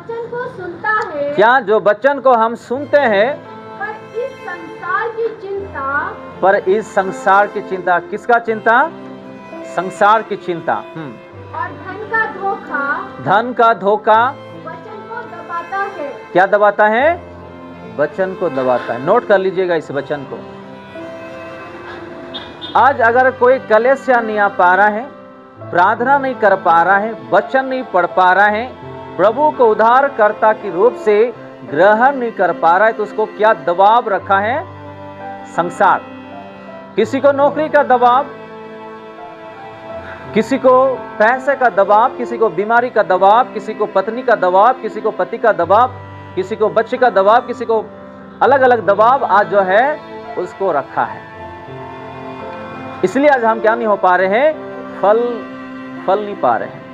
वचन को सुनता है, क्या जो वचन को हम सुनते हैं, पर इस संसार की चिंता, पर इस संसार की चिंता, किसका चिंता? संसार की चिंता। और धन का धोखा, धन का धोखा वचन को दबाता है। क्या दबाता है? वचन को दबाता है। नोट कर लीजिएगा इस वचन को। आज अगर कोई कलेसिया नहीं आ पा रहा है, प्रार्थना नहीं कर पा रहा है, वचन नहीं पढ़ पा रहा है, प्रभु को उद्धारकर्ता के रूप से ग्रहण नहीं कर पा रहा है, तो उसको क्या दबाव रखा है? संसार। किसी को नौकरी का दबाव, किसी को पैसे का दबाव, किसी को बीमारी का दबाव, किसी को पत्नी का दबाव, किसी को पति का दबाव, किसी को बच्चे का दबाव, किसी को अलग अलग दबाव आज जो है उसको रखा है। इसलिए आज हम क्या नहीं हो पा रहे हैं? फल नहीं पा रहे हैं।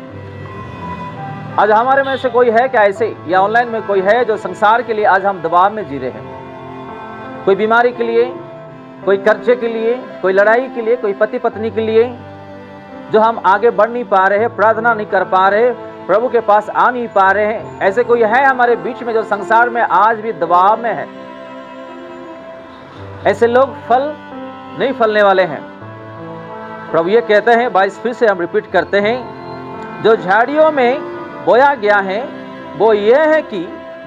आज हमारे में से कोई है क्या ऐसे, या ऑनलाइन में कोई है जो संसार के लिए आज हम दबाव में जी रहे हैं? कोई बीमारी के लिए, कोई कर्जे के लिए, कोई लड़ाई के लिए, कोई पति पत्नी के लिए, जो हम आगे बढ़ नहीं पा रहे हैं, प्रार्थना नहीं कर पा रहे, प्रभु के पास आ नहीं पा रहे हैं। ऐसे कोई है हमारे बीच में जो संसार में आज भी दबाव में है? ऐसे लोग फल नहीं फलने वाले हैं। प्रभु ये कहते हैं, 22 फिर से हम रिपीट करते हैं, जो झाड़ियों में बोया गया है वो ये है कि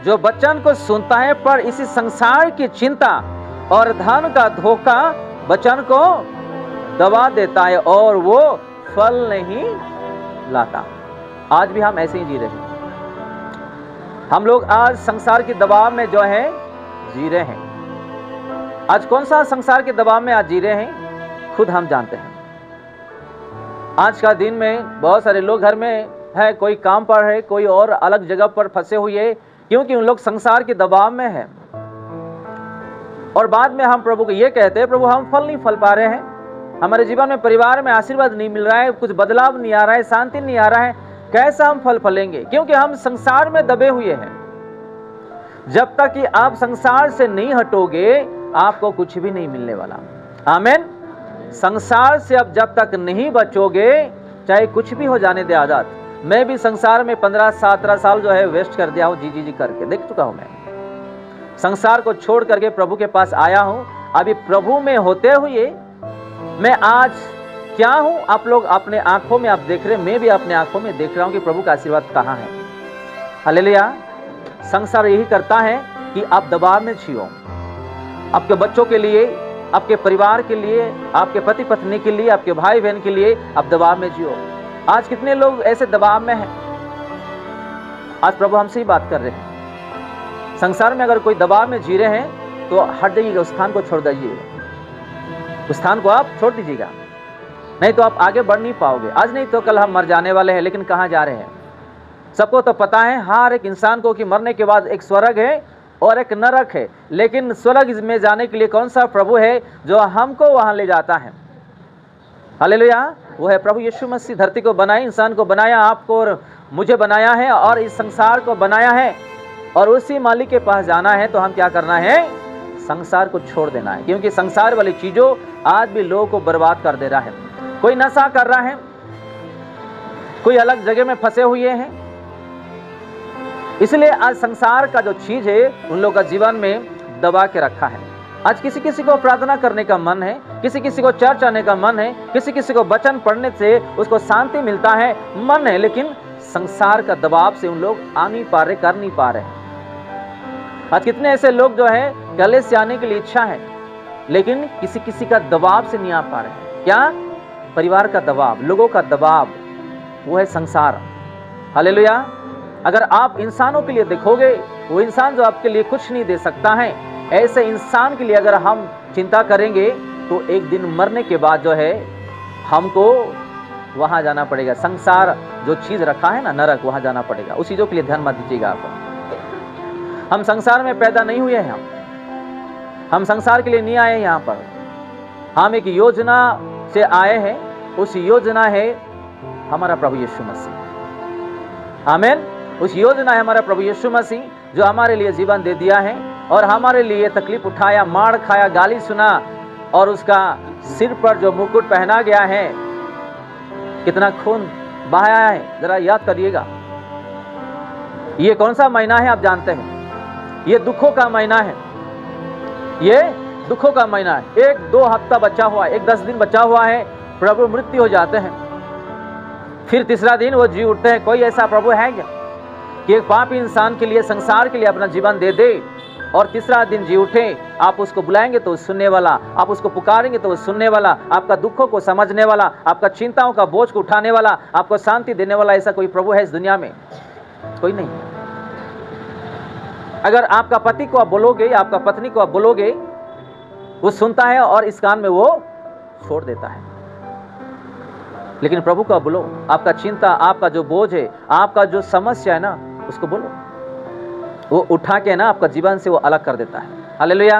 जो वचन को सुनता है, पर इसी संसार की चिंता और धन का धोखा वचन को दबा देता है और वो फल नहीं लाता। आज भी हम ऐसे ही जी रहे हैं। हम लोग आज संसार के दबाव में जो है जी रहे हैं। आज कौन सा संसार के दबाव में आज जी रहे हैं, खुद हम जानते हैं। आज का दिन में बहुत सारे लोग घर में है, कोई काम पर है, कोई और अलग जगह पर फंसे हुए हैं, क्योंकि उन लोग संसार के दबाव में हैं। और बाद में हम प्रभु को ये कहते हैं, प्रभु हम फल नहीं फल पा रहे हैं, हमारे जीवन में परिवार में आशीर्वाद नहीं मिल रहा है, कुछ बदलाव नहीं आ रहा है, शांति नहीं आ रहा है, कैसा हम फल फलेंगे? क्योंकि हम संसार में दबे हुए हैं। जब तक कि आप संसार से नहीं हटोगे, आपको कुछ भी नहीं मिलने वाला। आमीन। संसार से अब जब तक नहीं बचोगे, चाहे कुछ भी हो जाने दे आजाद। मैं भी संसार में 15-17 साल जो है वेस्ट कर दिया हूं, जी करके देख चुका हूं। मैं संसार को छोड़ करके प्रभु के पास आया हूं। अभी प्रभु में होते हुए मैं आज क्या हूं, आप लोग अपने आंखों में आप देख रहे, मैं भी अपने आंखों में देख रहा हूं कि प्रभु का आशीर्वाद कहां है। हालेलुया। संसार यही करता है कि आप दबाव में जियो, आपके बच्चों के लिए, आपके परिवार के लिए, आपके पति पत्नी के लिए, आपके भाई बहन के लिए आप दबाव में जियो। आज कितने लोग ऐसे दबाव में हैं? आज प्रभु हमसे ही बात कर रहे हैं। संसार में अगर कोई दबाव में जी रहे हैं तो हट जाइएगा, उस स्थान को छोड़ दीजिएगा, उस स्थान को आप छोड़ दीजिएगा, नहीं तो आप आगे बढ़ नहीं पाओगे। आज नहीं तो कल हम मर जाने वाले हैं, लेकिन कहाँ जा रहे हैं? सबको तो पता है, हर एक इंसान को, कि मरने के बाद एक स्वर्ग है और एक नरक है, लेकिन स्वर्ग में जाने के लिए कौन सा प्रभु है जो हमको वहां ले जाता है? हालेलुया। वो है प्रभु यीशु मसीह। धरती को बनाया, इंसान को बनाया, आपको और मुझे बनाया है, और इस संसार को बनाया है, और उसी मालिक के पास जाना है। तो हम क्या करना है? संसार को छोड़ देना है, क्योंकि संसार वाली चीजों आज भी लोगों को बर्बाद कर दे रहा है। कोई नशा कर रहा है, कोई अलग जगह में फंसे हुए हैं। इसलिए आज संसार का जो चीज है उन लोगों का जीवन में दबा के रखा है। आज किसी किसी को प्रार्थना करने का मन है, किसी किसी को चर्च आने का मन है, किसी किसी को वचन पढ़ने से उसको शांति मिलता है, मन है, लेकिन संसार का दबाव से उन लोग आ नहीं पा रहे, कर नहीं पा रहे। आज कितने ऐसे लोग जो है गले से आने के लिए इच्छा है, लेकिन किसी किसी का दबाव से नहीं आ पा रहे। क्या? परिवार का दबाव, लोगों का दबाव, वो है संसार। हालेलुया। अगर आप इंसानों के लिए देखोगे, वो इंसान जो आपके लिए कुछ नहीं दे सकता है, ऐसे इंसान के लिए अगर हम चिंता करेंगे तो एक दिन मरने के बाद जो है हमको वहां जाना पड़ेगा। संसार जो चीज रखा है ना, नरक, वहां जाना पड़ेगा। उस चीजों के लिए ध्यान मत दीजिएगा आप। हम संसार में पैदा नहीं हुए हैं, हम संसार के लिए नहीं आए यहाँ पर। हम एक योजना से आए हैं, उस योजना है हमारा प्रभु यीशु मसीह। आमीन। उस योजना है हमारा प्रभु यीशु मसीह, जो हमारे लिए जीवन दे दिया है और हमारे लिए तकलीफ उठाया, मार खाया, गाली सुना, और उसका सिर पर जो मुकुट पहना गया है, कितना खून बहाया है, जरा याद करिएगा। ये कौन सा महीना है आप जानते हैं? ये दुखों का महीना है, ये दुखों का महीना है। 1-2 हफ्ता बचा हुआ है, 1-10 दिन बचा हुआ है, प्रभु मृत्यु हो जाते हैं, फिर तीसरा दिन वो जी उठते हैं। कोई ऐसा प्रभु है क्या कि एक पापी इंसान के लिए, संसार के लिए अपना जीवन दे दे और तीसरा दिन जी उठे? आप उसको बुलाएंगे तो सुनने वाला, आप उसको पुकारेंगे तो सुनने वाला, आपका दुखों को समझने वाला, आपका चिंताओं का बोझ को उठाने वाला, आपको शांति देने वाला, ऐसा कोई प्रभु है इस दुनिया में? कोई नहीं। अगर आपका पति को आप बोलोगे, आपका पत्नी को आप बोलोगे, वो सुनता है और इस कान में वो छोड़ देता है। लेकिन प्रभु को बोलो, आपका चिंता, आपका जो बोझ है, आपका जो समस्या है ना, उसको बोलो, वो उठा के ना आपका जीवन से वो अलग कर देता है। हालेलुया।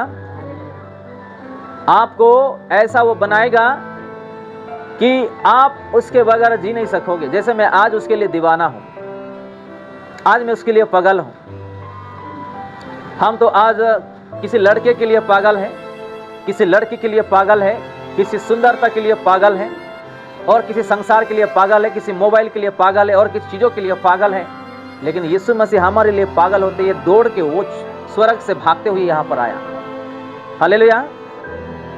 आपको ऐसा वो बनाएगा कि आप उसके बगैर जी नहीं सकोगे। जैसे मैं आज उसके लिए दीवाना हूं, आज मैं उसके लिए पागल हूं। हम तो आज किसी लड़के के लिए पागल हैं, किसी लड़की के लिए पागल है, किसी सुंदरता के लिए पागल है, और किसी संसार के लिए पागल है, किसी मोबाइल के लिए पागल है, और किसी चीज़ों के लिए पागल है। लेकिन यीशु मसीह हमारे लिए पागल होते ये दौड़ के वो स्वर्ग से भागते हुए यहाँ पर आया। हालेलुया।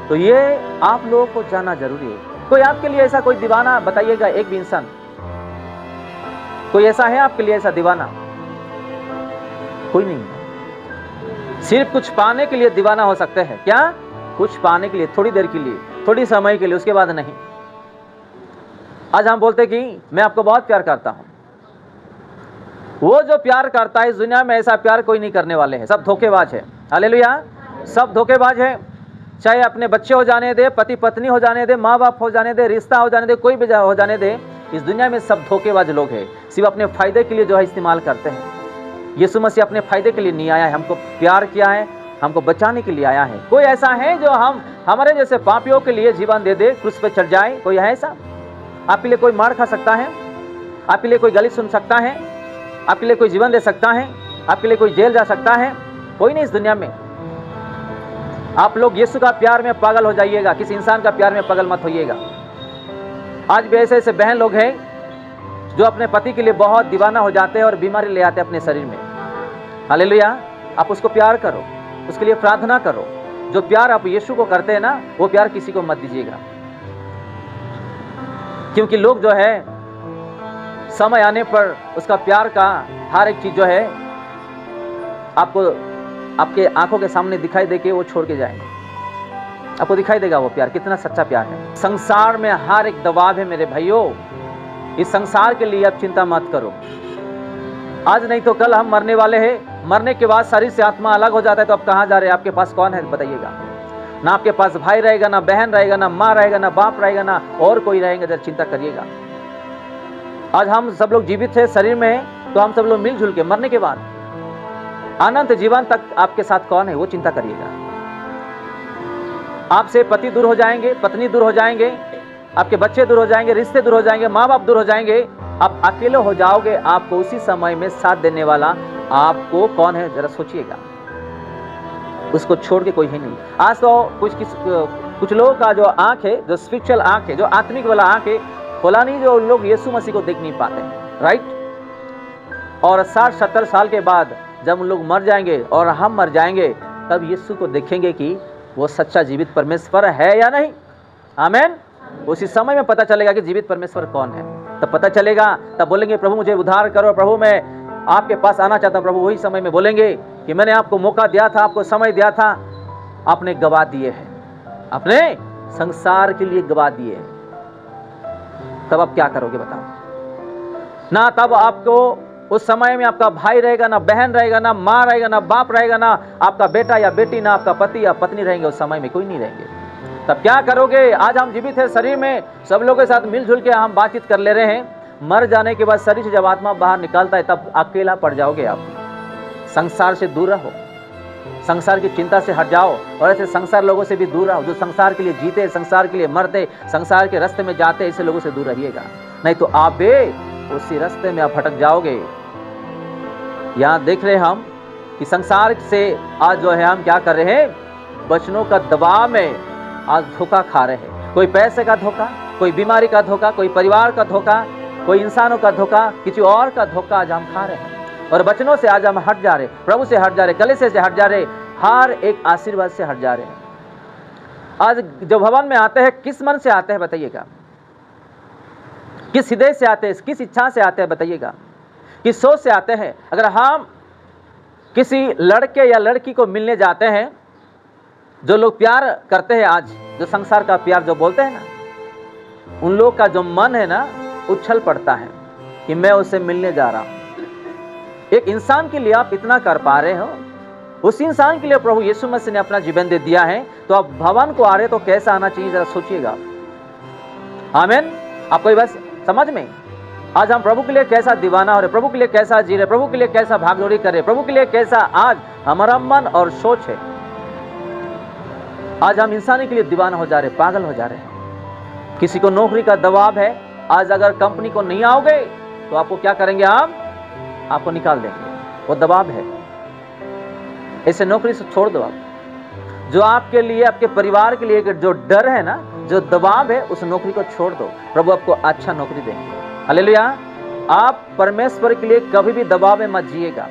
तो ये आप लोगों को जानना जरूरी है। कोई आपके लिए ऐसा कोई दीवाना बताइएगा, एक भी इंसान कोई ऐसा है आपके लिए ऐसा दीवाना? कोई नहीं। सिर्फ कुछ पाने के लिए दीवाना हो सकते हैं। क्या? कुछ पाने के लिए, थोड़ी देर के लिए, थोड़ी समय के लिए, उसके बाद नहीं। आज हम बोलते कि मैं आपको बहुत प्यार करता हूं। वो जो प्यार करता है इस दुनिया में ऐसा प्यार कोई नहीं करने वाले हैं, सब धोखेबाज है। हालेलुया। सब धोखेबाज है। चाहे अपने बच्चे हो जाने दे, पति पत्नी हो जाने दे, माँ बाप हो जाने दे, रिश्ता हो जाने दे, कोई भी हो जाने दे, इस दुनिया में सब धोखेबाज लोग हैं। सिर्फ अपने फायदे के लिए जो है इस्तेमाल करते हैं। यीशु मसीह अपने फायदे के लिए नहीं आया है, हमको प्यार किया है, हमको बचाने के लिए आया है। कोई ऐसा है जो हमारे जैसे पापियों के लिए जीवन दे दे, क्रूस पे चढ़ जाए? कोई है ऐसा? आपके लिए कोई मार खा सकता है? आपके लिए कोई गाली सुन सकता है? आपके लिए कोई जीवन दे सकता है? आपके लिए कोई जेल जा सकता है? कोई नहीं इस दुनिया में। आप लोग यीशु का प्यार में पागल हो जाइएगा, किसी इंसान का प्यार में पागल मत होइएगा। आज भी ऐसे ऐसे बहन लोग हैं जो अपने पति के लिए बहुत दीवाना हो जाते हैं और बीमारी ले आते हैं अपने शरीर में। हालेलुया। आप उसको प्यार करो, उसके लिए प्रार्थना करो। जो प्यार आप यीशु को करते हैं ना, वो प्यार किसी को मत दीजिएगा। क्योंकि लोग जो है समय आने पर उसका प्यार का हर एक चीज जो है आपको आपके आंखों के सामने दिखाई देके वो छोड़ के जाएंगे। आपको दिखाई देगा वो प्यार कितना सच्चा प्यार है। संसार में हर एक दबाव है मेरे भाइयों। इस संसार के लिए आप चिंता मत करो। आज नहीं तो कल हम मरने वाले हैं। मरने के बाद शरीर से आत्मा अलग हो जाता है तो आप कहाँ जा रहे हैं? आपके पास कौन है बताइएगा? ना आपके पास भाई रहेगा, ना बहन रहेगा, ना माँ रहेगा, ना बाप रहेगा, ना और कोई रहेगा। जरा चिंता करिएगा। आज हम सब लोग जीवित है शरीर में, तो हम सब लोग मिलजुल के मरने के बाद अनंत जीवन तक आपके साथ कौन है वो चिंता करिएगा। आपसे पति दूर हो जाएंगे, पत्नी दूर हो जाएंगे, आपके बच्चे दूर हो जाएंगे, रिश्ते दूर हो जाएंगे, माँ बाप दूर हो जाएंगे, आप अकेले हो जाओगे। आपको उसी समय में साथ देने वाला आपको कौन है जरा सोचिएगा। उसको छोड़ के कोई है नहीं। आज तो कुछ लोगों का जो आंख है, जो स्पिरिचुअल आंख है, जो आत्मिक वाला आंख है, खोला नहीं, जो लोग यीशु मसीह को देख नहीं पाते हैं। राइट। और 60-70 साल के बाद जब उन लोग मर जाएंगे और हम मर जाएंगे, तब यीशु को देखेंगे कि वो सच्चा जीवित परमेश्वर है या नहीं। आमीन। उसी समय में पता चलेगा कि जीवित परमेश्वर कौन है। तब पता चलेगा, तब बोलेंगे प्रभु मुझे उद्धार करो, प्रभु मैं आपके पास आना चाहता हूं। प्रभु वही समय में बोलेंगे कि मैंने आपको मौका दिया था, आपको समय दिया था, आपने गवा दिए हैं, आपने संसार के लिए गवा दिए हैं। तब आप क्या करोगे बताओ? ना तब आपको उस समय में आपका भाई रहेगा, ना बहन रहेगा, ना माँ रहेगा, ना बाप रहेगा, ना आपका बेटा या बेटी, ना आपका पति या पत्नी रहेंगे। उस समय में कोई नहीं रहेंगे। तब क्या करोगे? आज हम जीवित है शरीर में, सब लोगों के साथ मिलजुल के हम बातचीत कर ले रहे हैं। मर जाने के बाद शरीर से जब आत्मा बाहर निकालता है तब अकेला पड़ जाओगे आप। संसार से दूर रहो, संसार की चिंता से हट जाओ और ऐसे संसार लोगों से भी दूर रहो। जो संसार के लिए जीते, संसार के लिए मरते, संसार के रास्ते में जाते, ऐसे लोगों से दूर रहिएगा। नहीं तो आप भी उसी रास्ते में आप भटक जाओगे। यहाँ देख रहे हम कि संसार से आज जो है हम क्या कर रहे हैं? वचनों का दबाव में आज धोखा खा रहे हैं। कोई पैसे का धोखा, कोई बीमारी का धोखा, कोई परिवार का धोखा, कोई इंसानों का धोखा, किसी और का धोखा आज हम खा रहे हैं। और वचनों से आज हम हट जा रहे, प्रभु से हट जा रहे, कलीसिया से हट जा रहे, हर एक आशीर्वाद से हट जा रहे हैं। आज जो भवन में आते हैं किस मन से आते हैं बताइएगा, किस हृदय से आते हैं, किस इच्छा से आते हैं बताइएगा, किस सोच से आते हैं। अगर हम किसी लड़के या लड़की को मिलने जाते हैं, जो लोग प्यार करते हैं आज, जो संसार का प्यार जो बोलते हैं ना, उन लोग का जो मन है ना उछल पड़ता है कि मैं उससे मिलने जा रहा हूं। एक इंसान के लिए आप इतना कर पा रहे हो, उस इंसान के लिए प्रभु यीशु मसीह ने अपना जीवन दे दिया है, तो आप भवन को आ रहे तो कैसा आना चाहिए जरा सोचिएगा। आमीन। आपको ये बस समझ में, आज हम प्रभु के लिए कैसा दीवाना हो रहे, प्रभु के लिए कैसा जी रहे, प्रभु के लिए कैसा भागदौड़ी कर रहे, प्रभु के लिए कैसा आज हमारा मन और सोच है। आज हम इंसानी के लिए दीवाना हो जा रहे, पागल हो जा रहे हैं। किसी को नौकरी का दबाव है, आज अगर कंपनी को नहीं आओगे तो आपको क्या करेंगे, हम आपको निकाल देंगे, वो दबाव है। ऐसे नौकरी से छोड़ दो आप। जो आपके लिए, आपके परिवार के लिए जो डर है ना, जो दबाव है, उस नौकरी को छोड़ दो, प्रभु आपको अच्छा नौकरी देंगे। हालेलुया। आप परमेश्वर के लिए कभी भी दबाव में मत जिएगा,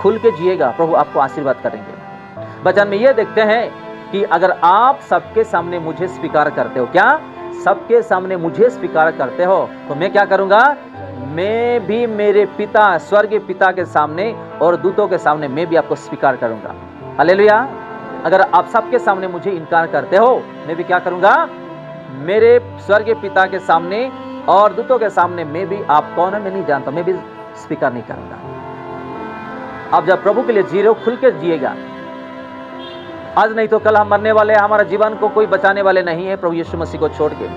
खुल के जिएगा, प्रभु आपको आशीर्वाद करेंगे। वचन में ये देखते हैं कि अगर आप सबके सामने मुझे स्वीकार करते हो, क्या सबके सामने मुझे स्वीकार करते हो, तो मैं क्या करूंगा, मैं भी मेरे पिता, स्वर्गीय पिता के सामने और दूतों के सामने मैं भी आपको स्वीकार करूंगा। हालेलुया। अगर आप सबके सामने मुझे इनकार करते हो, मैं भी क्या करूंगा, मेरे स्वर्गीय पिता के सामने और दूतों के सामने मैं भी, आप कौन है मैं नहीं जानता, मैं भी स्वीकार नहीं करूंगा। आप जब प्रभु के लिए जी रहे हो, खुल के जिएगा। आज नहीं तो कल हम मरने वाले हैं, हमारा जीवन को कोई बचाने वाले नहीं है प्रभु यीशु मसीह को छोड़ के।